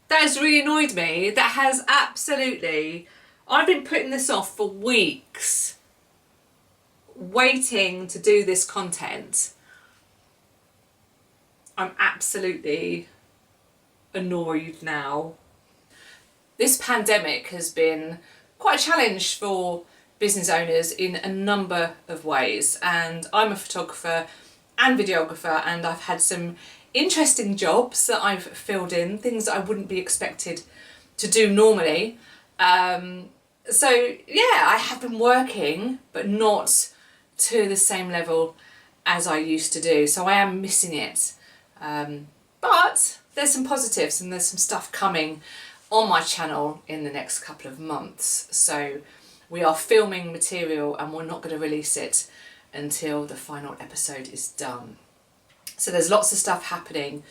that has really annoyed me. That has absolutely... I've been putting this off for weeks, waiting to do this content. I'm absolutely annoyed now. This pandemic has been quite a challenge for business owners in a number of ways, and I'm a photographer and videographer, and I've had some interesting jobs that I've filled in, things that I wouldn't be expected to do normally. So yeah, I have been working, but not to the same level as I used to do, so I am missing it. But there's some positives and there's some stuff coming on my channel in the next couple of months. So we are filming material and we're not going to release it until the final episode is done. So there's lots of stuff happening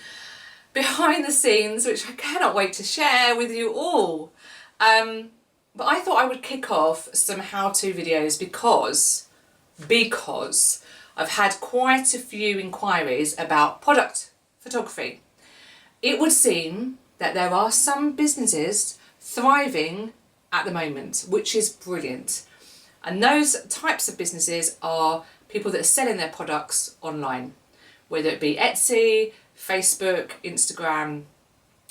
behind the scenes, which I cannot wait to share with you all. But I thought I would kick off some how-to videos because I've had quite a few inquiries about product photography. It would seem that there are some businesses thriving at the moment, which is brilliant. And those types of businesses are people that are selling their products online, whether it be Etsy, Facebook, Instagram,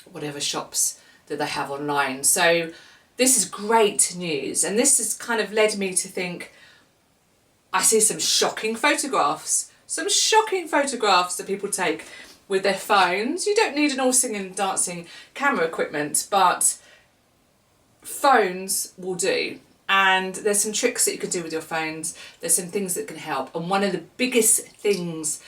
whatever shops that they have online. So this is great news, and this has kind of led me to think, I see some shocking photographs that people take with their phones. You don't need an all singing and dancing camera equipment, but phones will do. And there's some tricks that you can do with your phones. There's some things that can help. And one of the biggest things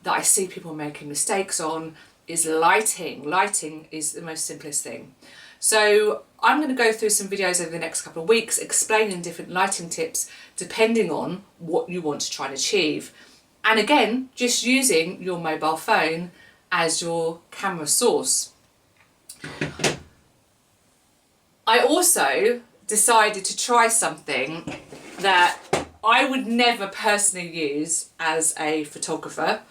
that I see people making mistakes on is lighting. Lighting is the most simplest thing. So I'm going to go through some videos over the next couple of weeks explaining different lighting tips depending on what you want to try and achieve. And again, just using your mobile phone as your camera source. I also decided to try something that I would never personally use as a photographer,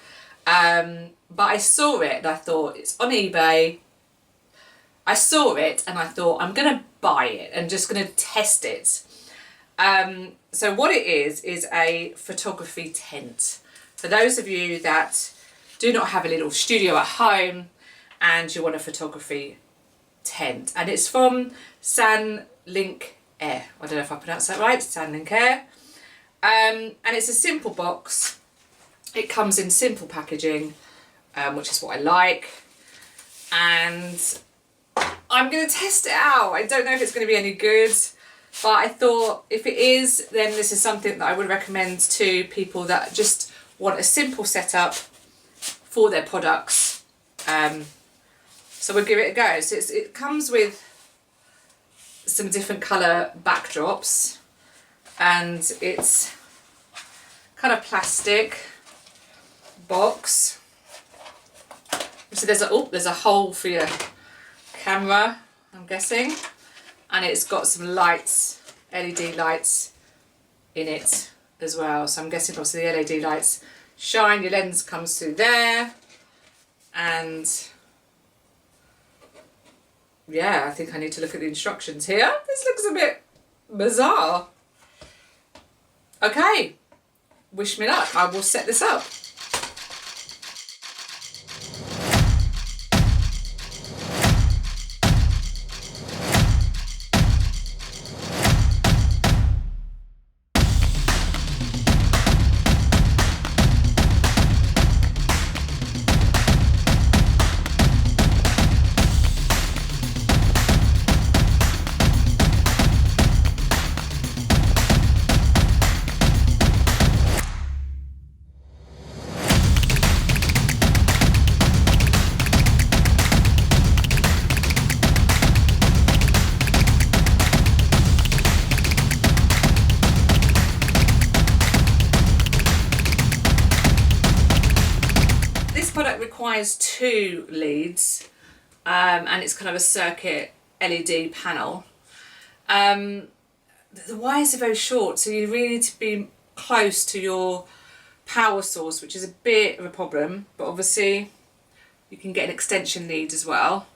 but I saw it and I thought, it's on eBay. I saw it and I thought, I'm going to buy it and just going to test it. So what it is a photography tent. For those of you that do not have a little studio at home and you want a photography tent, and it's from Link Air. I don't know if I pronounced that right, Link Air. And it's a simple box. It comes in simple packaging, which is what I like. And I'm going to test it out. I don't know if it's going to be any good, but I thought if it is, then this is something that I would recommend to people that just want a simple setup for their products. So we'll give it a go. So it comes with some different colour backdrops, and it's kind of plastic box. So there's a hole for your camera, I'm guessing, and it's got some lights, LED lights in it as well. So I'm guessing obviously the LED lights shine, your lens comes through there, and yeah, I think I need to look at the instructions here. This looks a bit bizarre. Okay, wish me luck. I will set this up. Requires 2 leads, and it's kind of a circuit LED panel. The wires are very short, so you really need to be close to your power source, which is a bit of a problem, but obviously you can get an extension lead as well.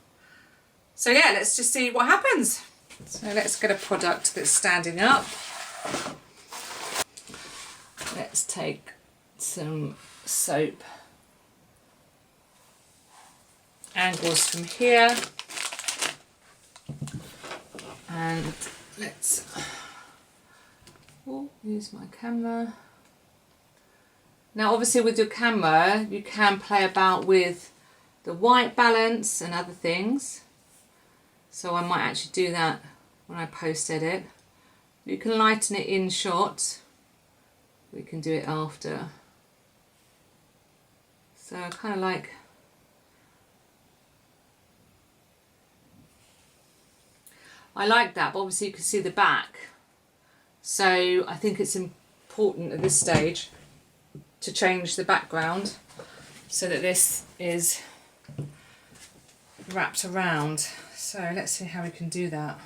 So yeah, let's just see what happens. So let's get a product that's standing up. Let's take some soap angles from here, and let's use my camera. Now obviously with your camera you can play about with the white balance and other things, so I might actually do that when I post edit. You can lighten it in shot, we can do it after. So I kind of like, I like that, but obviously you can see the back. So I think it's important at this stage to change the background so that this is wrapped around. So let's see how we can do that.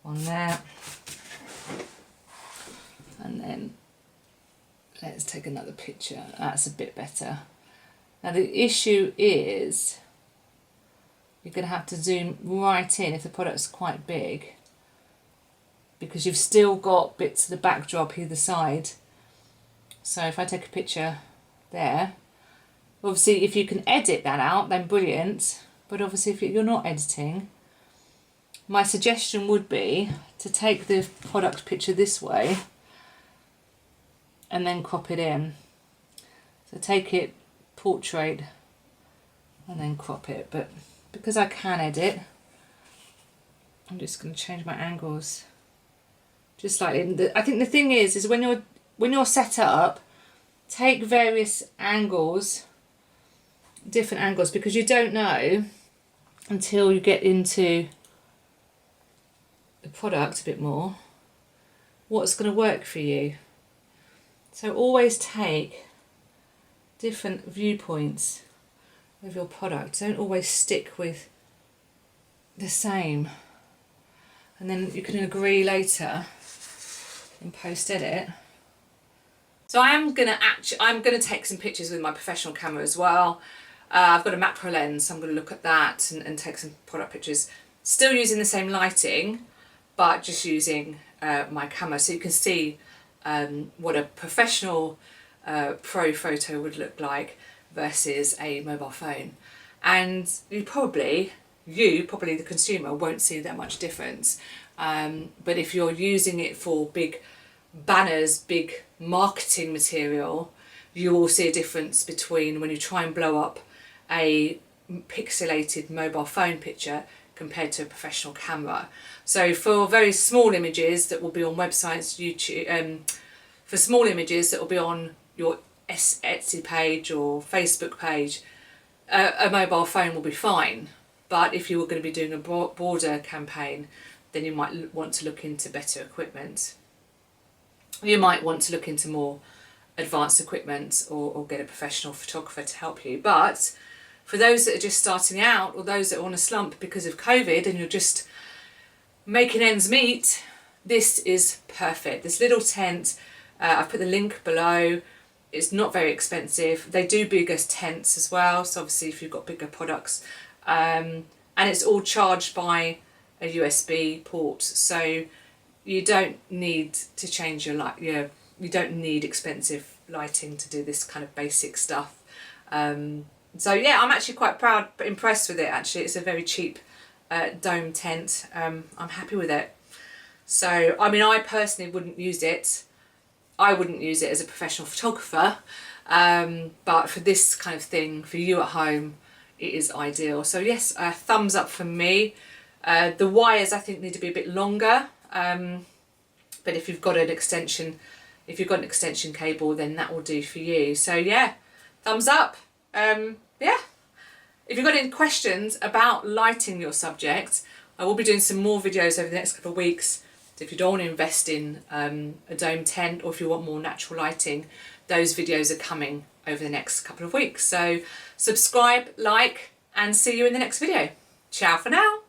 On there. And then let's take another picture. That's a bit better. Now the issue is you're going to have to zoom right in if the product's quite big, because you've still got bits of the backdrop either side. So if I take a picture there, obviously if you can edit that out then brilliant, but obviously if you're not editing, my suggestion would be to take the product picture this way and then crop it in. So take it portrait and then crop it, but because I can edit, I'm just going to change my angles just slightly. I think the thing is when you're set up, take various angles, different angles, because you don't know until you get into the product a bit more what's going to work for you. So always take different viewpoints of your product. Don't always stick with the same, and then you can agree later in post edit. So I'm gonna take some pictures with my professional camera as well. I've got a macro lens, so I'm going to look at that and take some product pictures. Still using the same lighting, but just using my camera, so you can see what a professional pro photo would look like versus a mobile phone. And you probably the consumer won't see that much difference. But if you're using it for big banners, big marketing material, you will see a difference between when you try and blow up a pixelated mobile phone picture compared to a professional camera. So for very small images that will be on websites, YouTube, for small images that will be on your Etsy page or Facebook page, a mobile phone will be fine. But if you were going to be doing a broader campaign, then you might want to look into better equipment. You might want to look into more advanced equipment, or get a professional photographer to help you. But for those that are just starting out, or those that are on a slump because of COVID and you're just making ends meet, this is perfect. This little tent, I've put the link below. It's not very expensive. They do bigger tents as well, so obviously if you've got bigger products, and it's all charged by a USB port, so you don't need to change your light. You don't need expensive lighting to do this kind of basic stuff. So yeah, I'm actually quite impressed with it. Actually, it's a very cheap dome tent. I'm happy with it. So I mean, I personally wouldn't use it. I wouldn't use it as a professional photographer, but for this kind of thing, for you at home, it is ideal. So yes, a thumbs up from me. The wires I think need to be a bit longer, but if you've got an extension cable, then that will do for you. So yeah, thumbs up. Yeah, if you've got any questions about lighting your subject, I will be doing some more videos over the next couple of weeks. If you don't want to invest in a dome tent, or if you want more natural lighting, those videos are coming over the next couple of weeks. So subscribe, like, and see you in the next video. Ciao for now.